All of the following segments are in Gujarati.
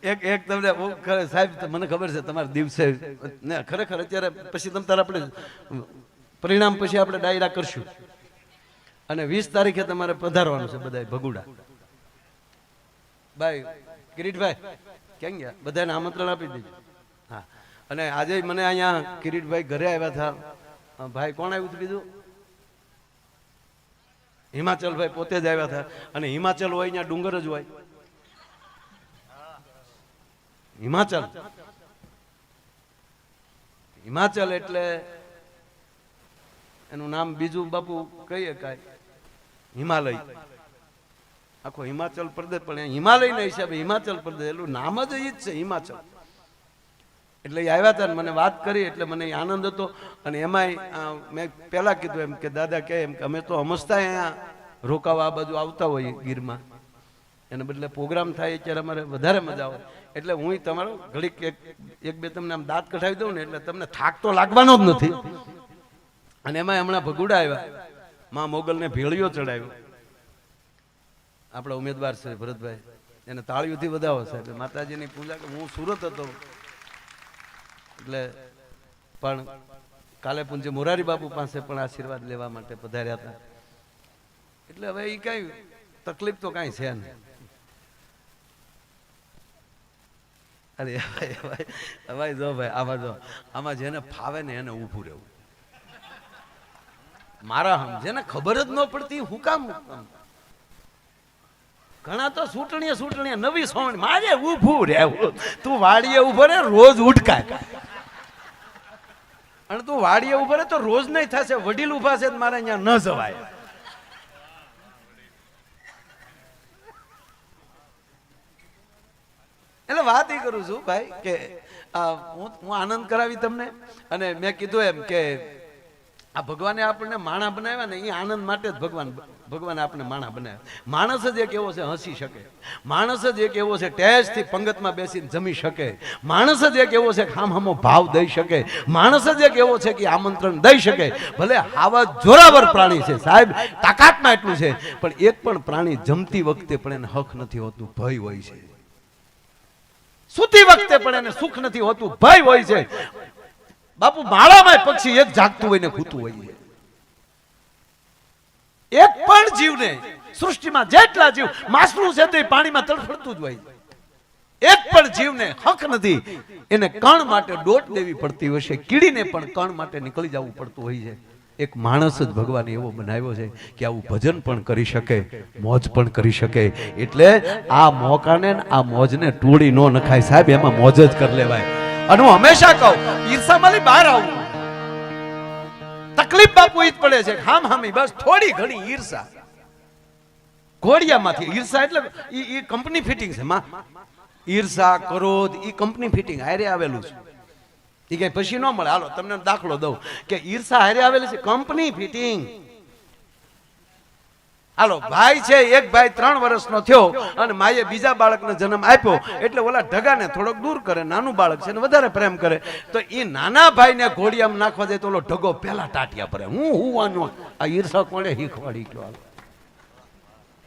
એક એક તમને સાહેબ મને ખબર છે તમારા દિવસે ને ખરેખર અત્યારે પછી તમ તારે આપણે પરિણામ પછી આપણે ડાયરા કરશું અને 20 તારીખે તમારે પધારવાનું છે બધા ભગુડા ભાઈ કિરીટભાઈ ક્યાં ગયા બધાને આમંત્રણ આપી દીધું હા અને આજે મને અહીંયા કિરીટભાઈ ઘરે આવ્યા હતા ભાઈ કોણ આવ્યું હતું કીધું હિમાચલ ભાઈ પોતે જ આવ્યા હતા અને હિમાચલ હોય અહીંયા ડુંગર જ હોય હિમાચલ હિમાચલ એટલે એનું નામ બીજું બાપુ કહીએ કાંઈ હિમાલય આખો હિમાચલ પ્રદેશ પણ હિમાલય ના હિસાબે હિમાચલ પ્રદેશ એટલું નામ જ એ જ છે હિમાચલ એટલે એ આવ્યા હતા ને મને વાત કરી એટલે મને આનંદ હતો અને એમાંય મેં પહેલા કીધું એમ કે દાદા કે એમ કે અમે તો સમજતા અહીંયા રોકાવા આ બાજુ આવતા હોઈએ ગીરમાં એને બદલે પ્રોગ્રામ થાય ત્યારે અમારે વધારે મજા આવે એટલે હું તમારો ઘડીક એક બે તમને આમ દાંત કઢાવી દઉં ને એટલે તમને થાક તો લાગવાનો જ નથી અને એમાં હમણાં ભગુડા આવ્યા માં મોગલને ભેળિયો ચડાવ્યો આપણા ઉમેદવાર છે ભરતભાઈ એને તાળીઓથી વધાવો સાહેબ માતાજીની પૂજા હું સુરત હતો એટલે પણ કાલે પૂજ્ય મોરારી બાપુ પાસે પણ આશીર્વાદ લેવા માટે પધાર્યા હતા એટલે હવે એ કઈ તકલીફ તો કઈ છે નહીં અરે ભાઈ જો ભાઈ આમાં જેને ફાવે ને એને ઊભું રહેવું મારા જેને ખબર જ ન પડતી હું કામ ઘણા તો ચૂંટણી નવી સોંગણી મારે ઊભું રહેવું તું વાડીએ ઉભો રે રોજ ઉઠકાય અને તું વાડીએ ઉભો રે તો રોજ નહીં થશે વડીલ ઉભા છે મારે અહીંયા ન જવાય એટલે વાત એ કરું છું ભાઈ કે હું આનંદ કરાવી તમને અને મેં કીધું એમ કે આ ભગવાને આપણને માણા બનાવ્યા ને એ આનંદ માટે જ ભગવાને આપણે માણા બનાવ્યા માણસ જ એક એવો છે હસી શકે માણસ જ એક એવો છે ટેસ્ટથી પંગતમાં બેસીને જમી શકે માણસ જ એક એવો છે ખામહામો ભાવ દઈ શકે માણસ જ એક એવો છે કે આમંત્રણ દઈ શકે ભલે આવા જોરાવર પ્રાણી છે સાહેબ તાકાતમાં એટલું છે પણ એક પણ પ્રાણી જમતી વખતે પણ એને હક નથી હોતું ભય હોય છે સૂતી વખતે પણ એને સુખ નથી હોતું ભય હોય છે બાપુ માળામાં પક્ષી એક જાગતું હોય ને ખૂતું હોય એક પણ જીવને સૃષ્ટિમાં જેટલા જીવ માછલું છે તે પાણીમાં તડફડતું જ હોય એક પણ જીવને હક નથી એને કણ માટે દોટ દેવી પડતી હોય છે કીડીને પણ કણ માટે નીકળી જવું પડતું હોય છે એક માણસ જ ભગવાને એવો બનાવ્યો છે કે આવું ભજન પણ કરી શકે મોજ પણ કરી શકે એટલે આ મોકાને આ મોજને ટોળી નો નખાય સાહેબ એમાં મોજ જ કરી લેવાય અને હું હંમેશા કહું ઈર્ષામાંથી બહાર આવું તકલીફ બાપુ ઈ જ પડે છે હામી બસ થોડી ઘણી ઈર્ષા ઘોડિયામાંથી ઈર્ષા એટલે ઈ કંપની ફિટિંગ છે માં ઈર્ષા ક્રોધ ઈ કંપની ફિટિંગ હારે આવેલું છે ઈ કઈ પછી ન મળે હાલો તમને દાખલો દઉં કે ઈર્ષા હારે આવેલી છે કંપની ફિટિંગ હાલો ભાઈ છે એક ભાઈ 3 વર્ષનો થયો અને માએ બીજા બાળકને જન્મ આપ્યો એટલે ઓલા ઢગાને થોડોક દૂર કરે નાનું બાળક છે ને વધારે પ્રેમ કરે તો એ નાના ભાઈને ઘોડિયામાં નાખવા દે તો ઓલો ઢગો પેલા ટાટિયા ભરે હું હુવાનો આ ઈર્ષા કોણે શીખવાડી ગયો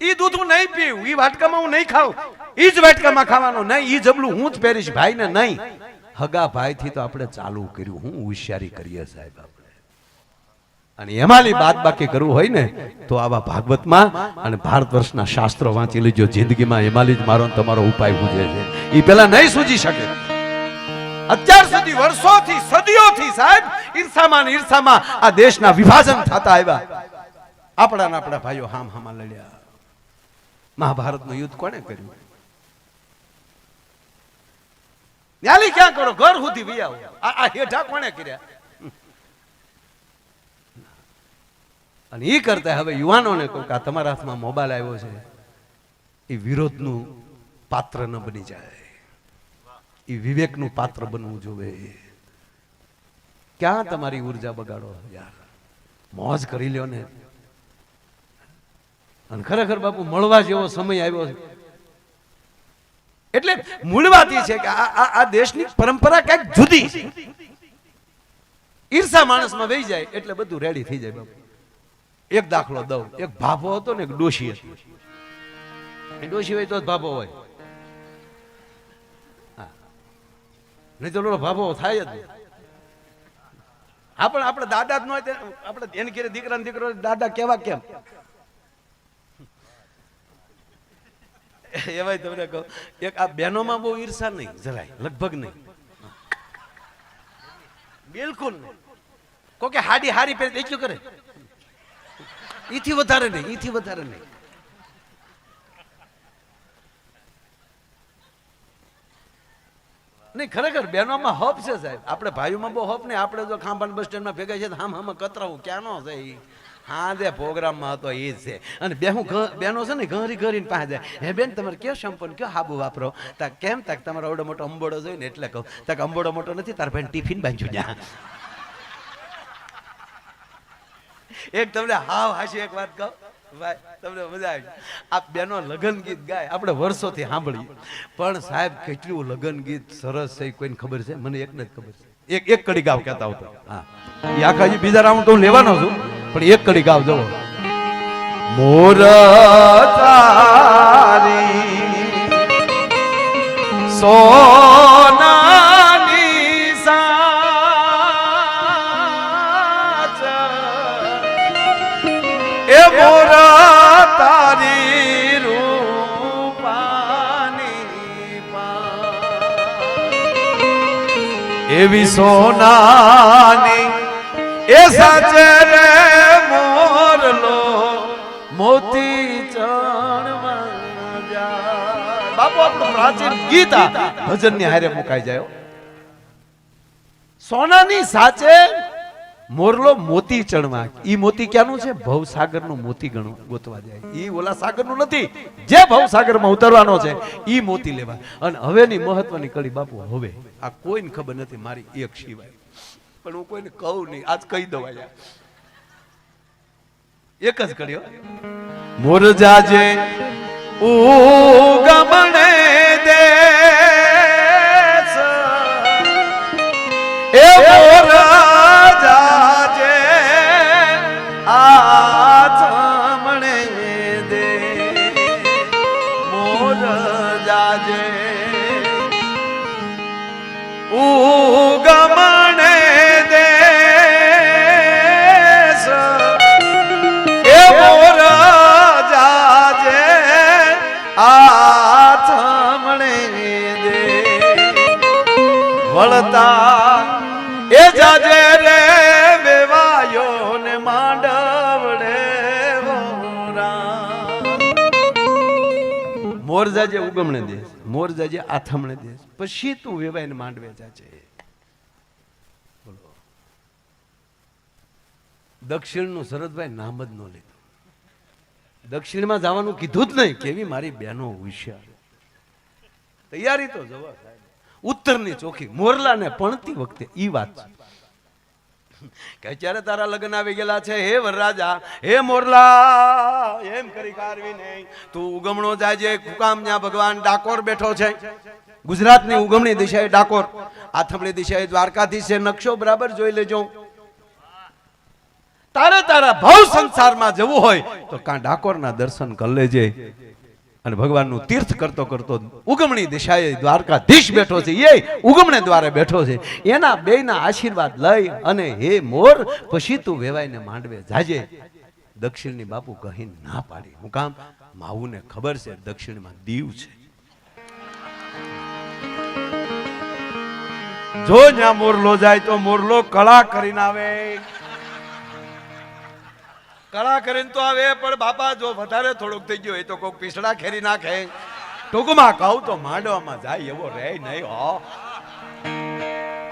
ઈ દૂધ હું નહીં પીવું ઈ વાટકામાં હું નહીં ખાઉં ઈ જ વાટકામાં ખાવાનું નહીં ઈ જબલું હું જ પહેરીશ ભાઈને નહીં હગા ભાઈ થી તો આપણે ચાલુ કર્યું હું હોશિયારી કરીએ સાહેબ અને એમાંની બાદ બાકી કરવું હોય ને તો આવા ભાગવતમાં અને ભારત વર્ષના શાસ્ત્રો વાંચી લેજો જિંદગીમાં એમાંલી જ મારો તમારો ઉપાય પૂછે છે એ પેલા નહીં સૂજી શકે અત્યાર સુધી વર્ષોથી સદીઓથી સાહેબ ઈર્ષામાં આ દેશના વિભાજન થતા આવ્યા આપણા ભાઈઓ હામા લડ્યા મહાભારતનું યુદ્ધ કોણે કર્યું ન્યાલી ક્યાં કરો ઘર સુધી વિયાવો આ હેઠા કોણે કર્યા અને એ કરતા હવે યુવાનોને કહું કે આ તમારા હાથમાં મોબાઈલ આવ્યો છે એ વિરોધનું પાત્ર ન બની જાય એ વિવેકનું પાત્ર બનવું જોવે ક્યાં તમારી ઉર્જા બગાડો યાર મોજ કરી લ્યો ને અને ખરેખર બાપુ મળવા જેવો સમય આવ્યો છે એટલે મૂળ વાત એ છે કે આ દેશની પરંપરા કઈક જુદી છે ઈર્ષા માણસમાં વહી જાય એટલે બધું રેડી થઈ જાય બાપુ એક દાખલો દઉં એક ભાભો હતો ને એક ડોશી હતી ડોશી હોય તો જ ભાભો હોય નહીં તો ઓલો ભાભો થાય જ નહીં. આપણે દાદા જ ન હોય આપણે એને ઘેરે દીકરા ને દીકરો દાદા કેવા કેમ એવાય તમને કહું એક આ બહેનોમાં બહુ ઈર્ષા નહીં જરાય લગભગ નહીં બિલકુલ નહીં કોકે હાડી હારી પહેરી દેખ્યું કરે ઈથી વધારે નહીં ઈથી વધારે નહીં નહીં ખરેખર બહેનોમાં હપ છે સાહેબ આપણે ભાઈઓમાં બહુ હપ નહીં આપણે જો ખાંભાન બસ સ્ટેન્ડમાં ભેગા છે આમ આમ કતરાવું ક્યાંનો છે એ હા જે પ્રોગ્રામમાં હતો એ જ છે અને બેનો છે ને ઘરી ઘરીને પાસે જાય હે બેન તમારે કયો શેમ્પુ કયો હાબુ વાપરો તા કેમ તાક તમારો આવડો મોટો અંબોડો જોઈ ને એટલે કહું તાક અંબોડો મોટો નથી તાર ભાઈ ટિફિન બાંધ્યું જ્યાં એક તમને હાવ હાશી એક વાત કહું ભાઈ તમને મજા આવી આ બેનો લગન ગીત ગાય આપણે વર્ષોથી સાંભળીએ પણ સાહેબ કેટલું લગન ગીત સરસ છે કોઈને ખબર છે મને એકને જ ખબર છે એક કડી ગાવ કહેતા આવતો હા એ આખા હજી બીજા રાઉન્ડ તો હું લેવાનો છું પણ એક કડી ગાવ જવો મોર તારી સોનાની સાચ એ મોર તારી રૂપાની એવી સોનાની એ સાચે રે મોરલો મોતી ચણવા જાય બાપુ આપણું પ્રાચીન ગીત આ ભજનની હારે મુકાઈ જાય સોનાની સાચે મોરલો મોતી ચણવા ઈ મોતી ક્યાંનું છે ભવસાગરનું મોતી ગણું ગોતવા જાય ઈ ઓલા સાગરનું નથી જે ભવસાગરમાં ઉતરવાનો છે ઈ મોતી લેવા અને હવેની મહત્વની કડી બાપુ હવે આ કોઈને ખબર નથી મારી એક સિવાય પણ હું કોઈને કહું નહીં આજ કહી દઉં એક જ કર્યો મોર જાજે ઉગમણે દેશ એ મોર જાજે આથમણે દે મોર જાજે ઉગમણે વળતા એ જાજે રે વેવાયો ને માંડવડે મોર જાજે ઉગમણે દેશ મોર જાજે આથમણે દેશ પછી તું વેવાય ને માંડવે જાજે બોલો દક્ષિણનું શરદભાઈ નામ જ ન લીધું દક્ષિણમાં જવાનું કીધું જ નહીં કેવી મારી બહેનો હોશિયાર તૈયારી તો જવા ઉત્તરની ચોખી મોરલા ને પણતી વખતે ઈ વાત છે કે અત્યારે તારા લગ્ન આવી ગયેલા છે હે વરરાજા હે મોરલા એમ કરી કારવી નહીં તું ઉગમણો જાજે કુકામ ત્યાં ભગવાન ડાકોર બેઠો છે ગુજરાતની ઉગમણી દિશાએ ડાકોર આથમણી દિશાએ દ્વારકાધીશ છે નકશો બરાબર જોઈ લેજો તારે તારા ભવ સંસારમાં જવું હોય તો કાં ડાકોરના દર્શન કરી લેજે અને ભગવાનનું તીર્થ કરતો કરતો ઉગમણી દિશાએ દ્વારકાધીશ બેઠો છે એ ઉગમણે દ્વારે બેઠો છે એના બેયના આશીર્વાદ લઈ અને હે મોર પછી તું વેવાઈને માંડવે જાજે દક્ષિણની બાપુ કહી ના પાડી હું કામ માવુને ખબર છે દક્ષિણમાં દીવ છે જો જ્યાં મોરલો જાય તો મોરલો કળા કરીને આવે કળા કરીને તો આવે પણ બાપા જો વધારે થોડુંક થઈ ગયું એ તો કોઈક પીસડા ખેરી નાખે ટૂંકમાં કહું તો માંડવામાં જાય એવો રહે નહીં હો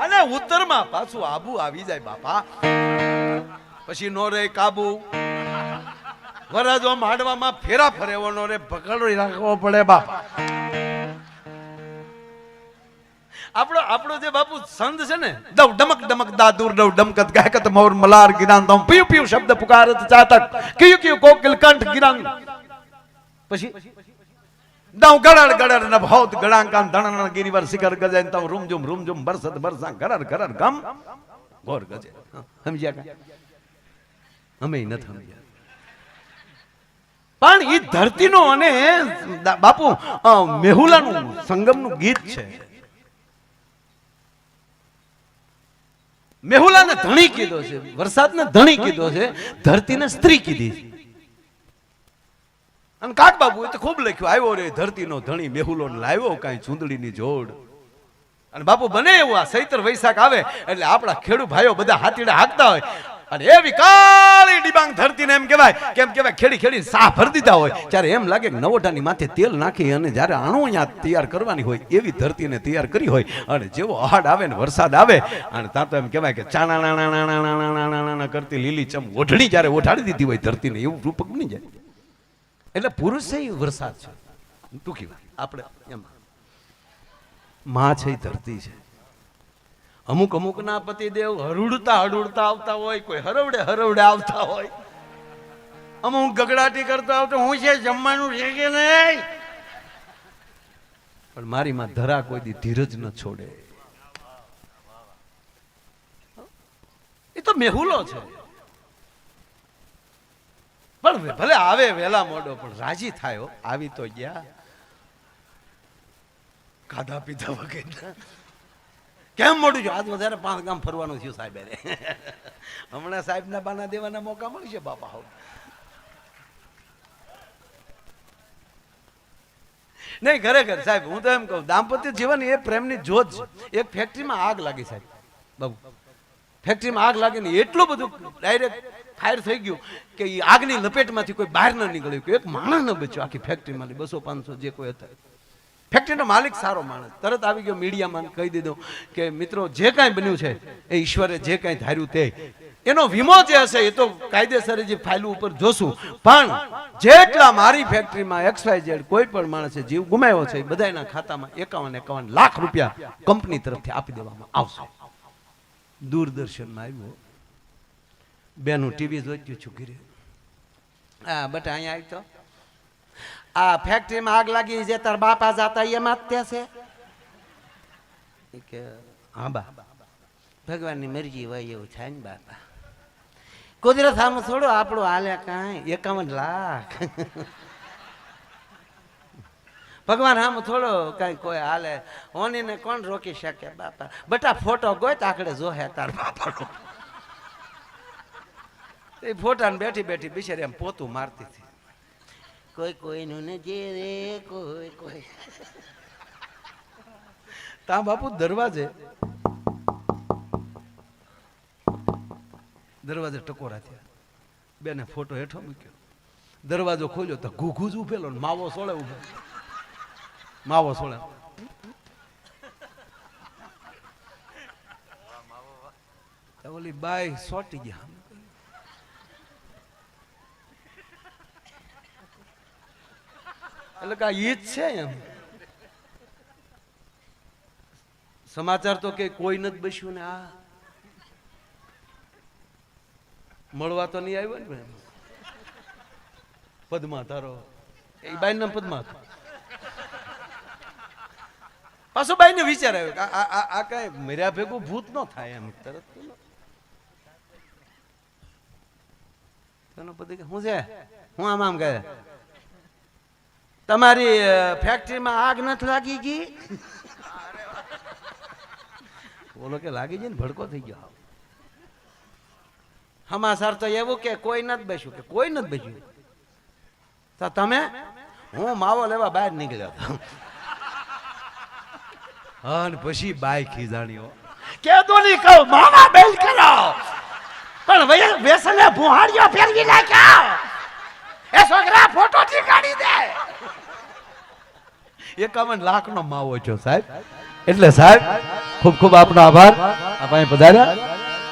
અને ઉત્તરમાં પાછું આબુ આવી જાય બાપા પછી નો રે કાબુ વરાજો માંડવામાં ફેરા ફરે એવો નો રે પકડી રાખવો પડે બાપા આપણો જે બાપુ સંત છે ને દવ ડમક ડમક દાદુર ડવ ડમકત ગાયકત મોર મલાર ગિરાન તમ પીયુ પીયુ શબ્દ પુકારત ચાતક કિયુ કિયુ કોકિલ કંઠ ગિરાન પછી દવ ગડડ ગડડ ન ભૌત ગડાંકાન ધણન ગિરિવર શિખર ગજન તમ રૂમઝુમ બરસત બરસા ગરર ગરર ગમ ગોર ગજે સમજ્યા કા અમે ન સમજ્યા પણ ઈ ધરતીનો અને બાપુ મેહુલાનું સંગમનું ગીત છે મેહુલાને ધણી કીધો છે, વરસાદને ધણી કીધો છે, ધરતીને સ્ત્રી કીધી છે. અને કાક બાબુ તો ખૂબ લખ્યું, આવ્યો રે ધરતીનો ધણી મેહુલો લાવ્યો કાંઈ ચૂંદડીની જોડ. અને બાપુ બને એવું આ ચૈત્ર વૈશાખ આવે એટલે આપણા ખેડૂત ભાઈઓ બધા હાથીડા હાંકતા હોય અને એવી કાળી ડિબાંગ ધરતીને એમ કહેવાય કેમ કહેવાય ખેડી ખેડી સાહ ભરી દીધા હોય ત્યારે એમ લાગે કે નવોઢાની માથે તેલ નાખી અને જ્યારે આણો અહીંયા તૈયાર કરવાની હોય એવી ધરતીને તૈયાર કરી હોય. અને જેવો અહાડ આવે ને વરસાદ આવે અને ત્યાં તો એમ કહેવાય કે ચાણા કરતી લીલી ચમ ઓઢણી જ્યારે ઓઢાડી દીધી હોય ધરતીને એવું રૂપક બની જાય. એટલે પુરુષ એ વરસાદ છે, ટૂંકી વાત આપણે એમ માં છે ધરતી છે. અમુક અમુક ના પતિદેવ હરુડતા હરુડતા આવતા હોય, કોઈ હરવડે હરવડે આવતા હોય, અમુક ગગડાટી કરતા આવતા હું છે જમવાનું છે કે નહીં. પણ મારી માં ધરા કોઈ દી ધીરજ ન છોડે. એ તો મેહુલો છે, પણ ભલે આવે વેલા મોડો પણ રાજી થાય. આવી તો ગયા ખાધા પીધા વગેરે. કેમ મોડું છું? આજ વધારે 5 ગામ ફરવાનું થયું સાહેબ. હમણાં સાહેબ ના બાના દેવાના મોકા મળશે બાપા. નહીં ખરેખર સાહેબ હું તો એમ કહું દાંપત્ય જીવન એ પ્રેમની જ્યોત છે. એક ફેક્ટરીમાં આગ લાગી સાહેબ, બાબુ ફેક્ટરીમાં આગ લાગી ને એટલું બધું ડાયરેક્ટ ફાયર થઈ ગયું કે એ આગની લપેટમાંથી કોઈ બહાર ન નીકળ્યું, એક માણસ ન બચ્યો આખી ફેક્ટરીમાંથી. 200-500 જે કોઈ હતા. ફેક્ટરીનો માલિક સારો માણસ તરત આવી ગયો, મીડિયામાં કહી દીધું કે મિત્રો જે કાંઈ બન્યું છે એ ઈશ્વરે જે કાંઈ ધાર્યું તે એનો વીમો જે હશે એ તો કાયદેસર જે ફાઇલ ઉપર જોશું, પણ જેટલા મારી ફેક્ટરીમાં XYZ કોઈ પણ માણસે જીવ ગુમાવ્યો છે એ બધાના ખાતામાં 51 લાખ રૂપિયા કંપની તરફથી આપી દેવામાં આવશે. દૂરદર્શનમાં આવ્યું, બેનું ટીવી જોઈતું છું ઘરે. હા બટા અહીંયા આવી તો આ ફેક્ટરીમાં આગ લાગી જે તાર બાપા જાતા એમાં જ ત્યાં છે કે હા બા ભગવાનની મરજી હોય એવું થાય ને બાપા. કુદરત સામે થોડો આપણું હાલે કાંઈ 51 લાખ ભગવાન સામે થોડો કાંઈ કોઈ હાલે. હોનીને કોણ રોકી શકે બાપા. બટા ફોટો ગોત આકડે જોહે તાર બાપા. એ ફોટાને બેઠી બેઠી બિચારી એમ પોતું મારતી હતી. કોઈ કોઈનું ને જે રે કોઈ કોઈ. તા બાપુ દરવાજે ટકોરા થયા. બેને ફોટો હેઠો મૂક્યો, દરવાજો ખોલ્યો તો ઘૂઘુ જ ઉભેલો ને માવો સોળે ઉભો. માવો સોળે ઓલી બાઈ સોટી ગયા. એટલે કા ઈ જ છે એમ. સમાચાર તો કે કોઈ નથી બસ્યું ને આ મળવા તો નહીં આવ્યો ને. પદ્મા તારો એ બાઈ નામ પદ્મા. પાછો બાઈ ને વિચાર આવ્યો આ કઈ મર્યા ભેગું ભૂત ન થાય એમ. તરત પતિ કે શું છે હું આમ ગયા તમારી ફેક્ટરીમાં આગ નથી લાગી ગઈ? બોલો કે લાગી ગઈ ને ભડકો થઈ ગયો. સમાચાર તો એવું કે કોઈ નથી બેસ્યું, કે કોઈ નથી બેસ્યું. તો તમે હું માવો લેવા બહાર નીકળ્યો હતો. અને પછી બાઈ ખીજાણીઓ કે તો નહીં કહું મામા બેલ કરો પણ વેસને ભુહાડીઓ ફેરવી નાખ્યા. એ છોકરા ફોટો થી કાઢી દે. 51 લાખ નો માવો છો સાહેબ. એટલે સાહેબ ખૂબ ખૂબ આપનો આભાર. આપ અહીં પધાર્યા.